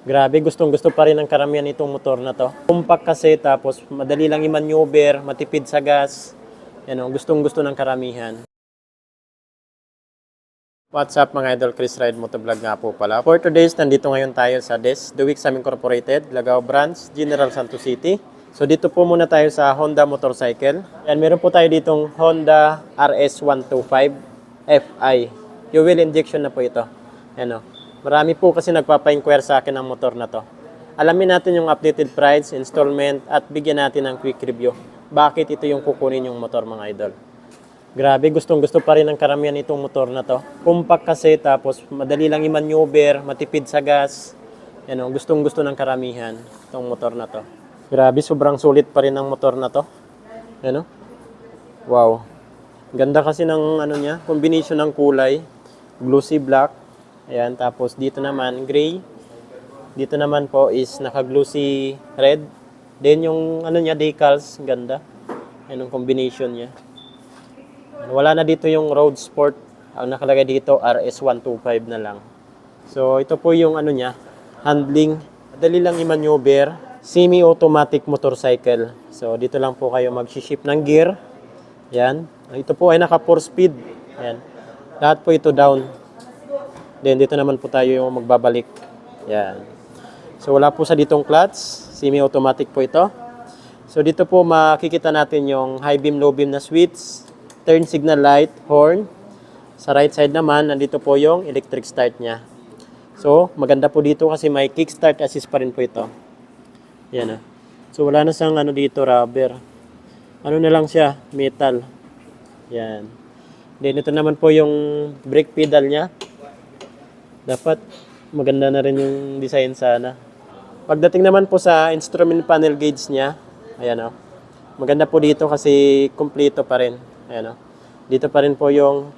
Grabe, gustong-gusto pa rin ng karamihan itong motor na to. Compact kasi, tapos madali lang i-maneuver, matipid sa gas. Yan o, gustong-gusto ng karamihan. What's up mga idol, Chris Ride Motovlog nga po pala. For today's, nandito ngayon tayo sa DES, The Wixam Incorporated, Lagao Branch, General Santos City. So dito po muna tayo sa Honda Motorcycle. Yan, meron po tayo ditong Honda RS125 Fi. Fuel injection na po ito. Yan o. Marami po kasi nagpapa-inquire sa akin ng motor na to. Alamin natin yung updated price, installment, at bigyan natin ng quick review. Bakit ito yung kukunin yung motor mga idol? Grabe, gustong-gusto pa rin ng karamihan itong motor na to. Compact kasi, tapos madali lang i-maneuver, matipid sa gas. Yan o, gustong-gusto ng karamihan itong motor na to. Grabe, sobrang sulit pa rin ng motor na to. Yan o. Wow. Ganda kasi ng ano niya, combination ng kulay. Glossy black. Ayan, tapos dito naman gray. Dito naman po is naka-glossy red. Then yung ano niya, decals, ganda. Ayan yung combination niya. Wala na dito yung road sport. Ang nakalagay dito RS125 na lang. So ito po yung ano niya, handling. Madali lang i-maneuver. Semi-automatic motorcycle. So dito lang po kayo mag-shift ng gear. Ayan. Ito po ay naka 4 speed. Ayan. Lahat po ito down. Then dito naman po tayo yung magbabalik. Yan. So wala po sa ditong clutch. Semi-automatic po ito. So dito po makikita natin yung high beam, low beam na switch. Turn signal light, horn. Sa right side naman, nandito po yung electric start niya. So maganda po dito kasi may kickstart assist pa rin po ito. Yan. So wala na sang ano dito, rubber. Ano na lang siya, metal. Yan. Then ito naman po yung brake pedal niya. Dapat maganda na rin yung design sana. Pagdating naman po sa instrument panel gauge niya, ayan o. Maganda po dito kasi kumpleto pa rin. Ayan o. Dito pa rin po yung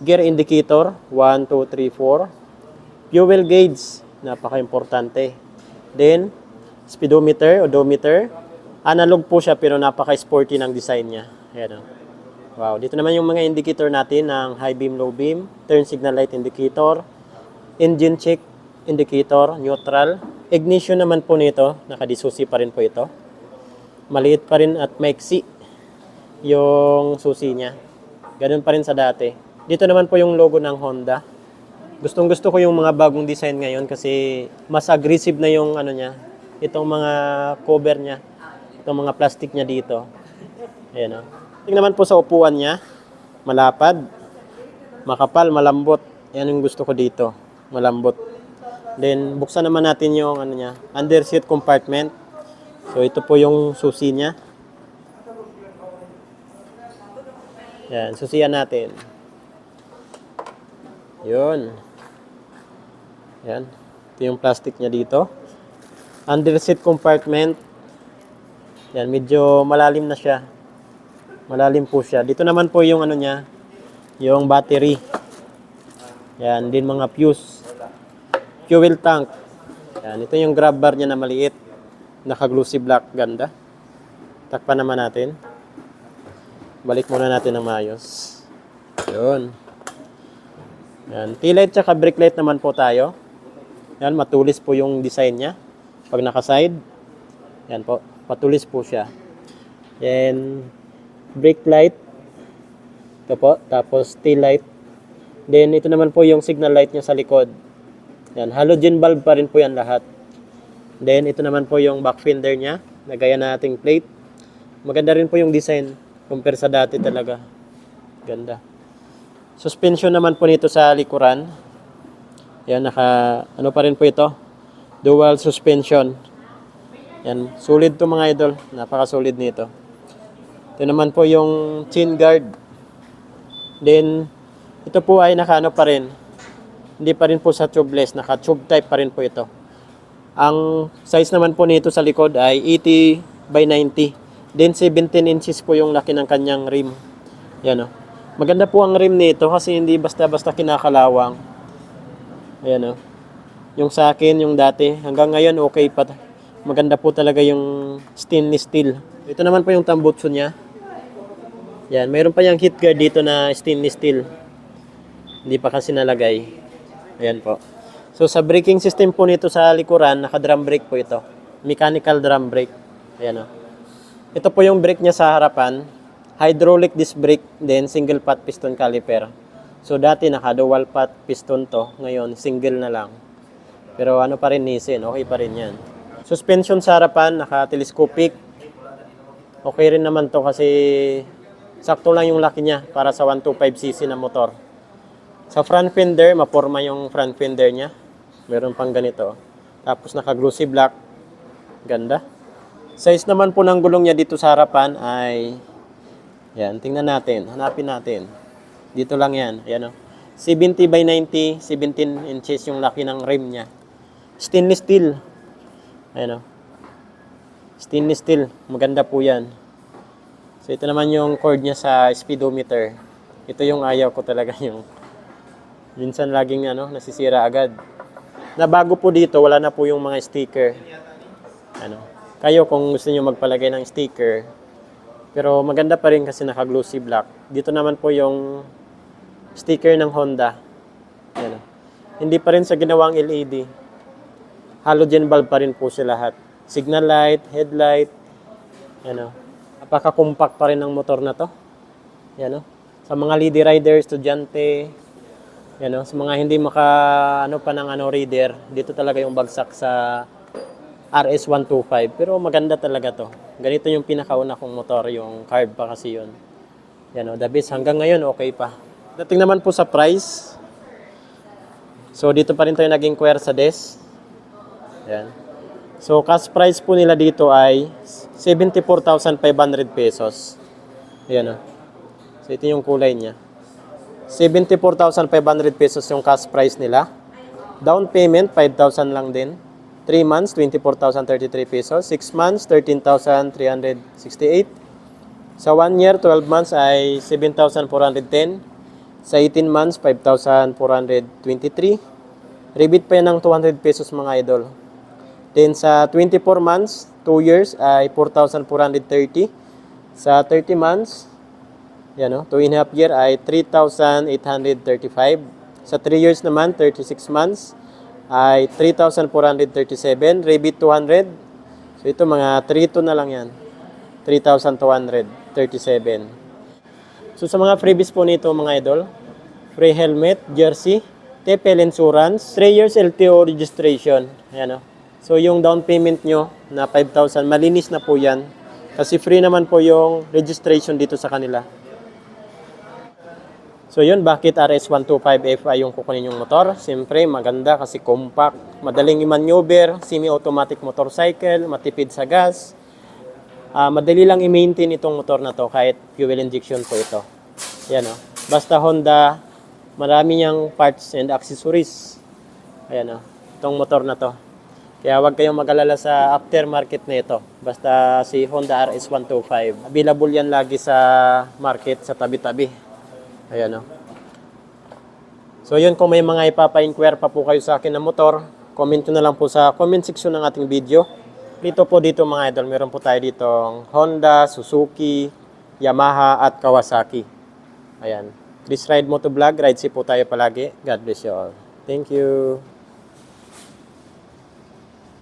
gear indicator, 1, 2, 3, 4. Fuel gauge, napaka-importante. Then, speedometer, odometer. Analog po siya pero napaka-sporty ng design niya. Ayan o. Wow. Dito naman yung mga indicator natin ng high beam, low beam, turn signal light indicator, engine check indicator, neutral. Ignition naman po nito, nakadisusi pa rin po ito. Maliit pa rin at maiksi yung susi niya. Ganun pa rin sa dati. Dito naman po yung logo ng Honda. Gustong gusto ko yung mga bagong design ngayon kasi mas aggressive na yung ano niya. Itong mga cover niya. Itong mga plastic niya dito. Ayan o. Tingnan naman po sa upuan niya. Malapad. Makapal, malambot. Yan yung gusto ko dito. Malambot. Then, buksan naman natin yung ano niya, under seat compartment. So, ito po yung susi niya. Yan, susiyan natin. Yun. Yan. Ito yung plastic niya dito. Under seat compartment. Yan, medyo malalim na siya. Malalim po siya. Dito naman po yung ano niya, yung battery. Yan, din mga fuse. Fuel tank. Yan, ito yung grab bar niya na maliit. Naka-glossy black, ganda. Takpan naman natin. Balik muna natin ng maayos. Yun. Yan, tail light tsaka brake light naman po tayo. Yan, matulis po yung design niya. Pag naka-side, yan po, matulis po siya. Yan, brake light. Ito po, tapos tail light. Then, ito naman po yung signal light niya sa likod. Yan, halogen bulb pa rin po yan lahat. Then, ito naman po yung back fender niya. Nagaya nating plate. Maganda rin po yung design compare sa dati talaga. Ganda. Suspension naman po nito sa likuran. Yan, ano pa rin po ito. Dual suspension. Yan, solid to mga idol. Napaka-solid nito. Ito naman po yung chin guard. Then, ito po ay naka-ano pa rin. Hindi pa rin po sa tubeless. Naka-tube type pa rin po ito. Ang size naman po nito sa likod ay 80 by 90. Then 17 inches po yung laki ng kanyang rim. Yan o. Maganda po ang rim nito kasi hindi basta-basta kinakalawang. Ayan o. Yung sa akin, yung dati, hanggang ngayon okay pa. Maganda po talaga yung stainless steel. Ito naman po yung tambutso niya. Yan, mayroon pa yung heat guard dito na stainless steel. Hindi pa kasi nalagay. Ayan po. So sa braking system po nito sa likuran, naka-drum brake po ito. Mechanical drum brake. Ayan o. Ito po yung brake niya sa harapan. Hydraulic disc brake, then single pot piston caliper. So dati naka-dual pot piston to, ngayon single na lang. Pero ano pa rin Nissin, okay pa rin yan. Suspension sa harapan, naka-telescopic. Okay rin naman to kasi sakto lang yung laki niya para sa 125cc na motor. Sa front fender, maporma yung front fender niya. Meron pang ganito. Tapos naka-glossy black. Ganda. Size naman po ng gulong niya dito sa harapan ay, yan, tingnan natin. Hanapin natin. Dito lang yan. Ayan o. 70 by 90, 17 inches yung laki ng rim niya. Stainless steel. Ayan o. Stainless steel. Maganda po yan. So ito naman yung cord niya sa speedometer. Ito yung ayaw ko talaga yung minsan laging nasisira agad. Na bago po dito, wala na po yung mga sticker. Kayo kung gusto niyo magpalagay ng sticker. Pero maganda pa rin kasi naka-glossy black. Dito naman po yung sticker ng Honda. Ayan. Hindi pa rin sa ginawang LED. Halogen bulb pa rin po sila lahat. Signal light, headlight. Napaka-compact pa rin ng motor na to. Ayan. Sa mga lady rider, estudyante, sa mga hindi reader, dito talaga yung bagsak sa RS125. Pero maganda talaga to. Ganito yung pinakauna kong motor, yung carb pa kasi yun. The best. Hanggang ngayon, okay pa. Dating naman po sa price. So, dito pa rin tayo naging inquire sa desk. Yan. So, cash price po nila dito ay 74,500 pesos. Ayan o. So, ito yung kulay niya. 74,500 pesos yung cash price nila. Down payment, 5,000 lang din. 3 months, 24,033 pesos. 6 months, 13,368. Sa 1 year, 12 months ay 7,410. Sa 18 months, 5,423. Rebate pa yan ng 200 pesos mga idol. Then sa 24 months, 2 years ay 4,430. Sa 30 months, 2.5 year ay 3,835. Sa 3 years naman, 36 months ay 3,437. Rebate 200. So ito mga 3 na lang yan. 3,237. So sa mga freebies po nito mga idol, free helmet, jersey, TPL insurance, 3 years LTO registration. Ayan o. So yung down payment nyo na 5,000, malinis na po yan. Kasi free naman po yung registration dito sa kanila. So yun, bakit RS125FI yung kukunin yung motor? Siyempre maganda kasi compact, madaling i-maneuver, semi-automatic motorcycle, matipid sa gas. Madali lang i-maintain itong motor na to kahit fuel injection po ito. Ayan o. Basta Honda, marami niyang parts and accessories. Ayan o. Itong motor na to. Kaya huwag kayong mag-alala sa aftermarket na ito. Basta si Honda RS125. Available yan lagi sa market sa tabi-tabi. Ayan o. So yun, kung may mga ipapa-inquire pa po kayo sa akin na motor, comment nyo na lang po sa comment section ng ating video. Dito mga idol, meron po tayo ditong Honda, Suzuki, Yamaha at Kawasaki. Ayan. Chris Ride Motovlog, ride safe po tayo palagi. God bless you all. Thank you.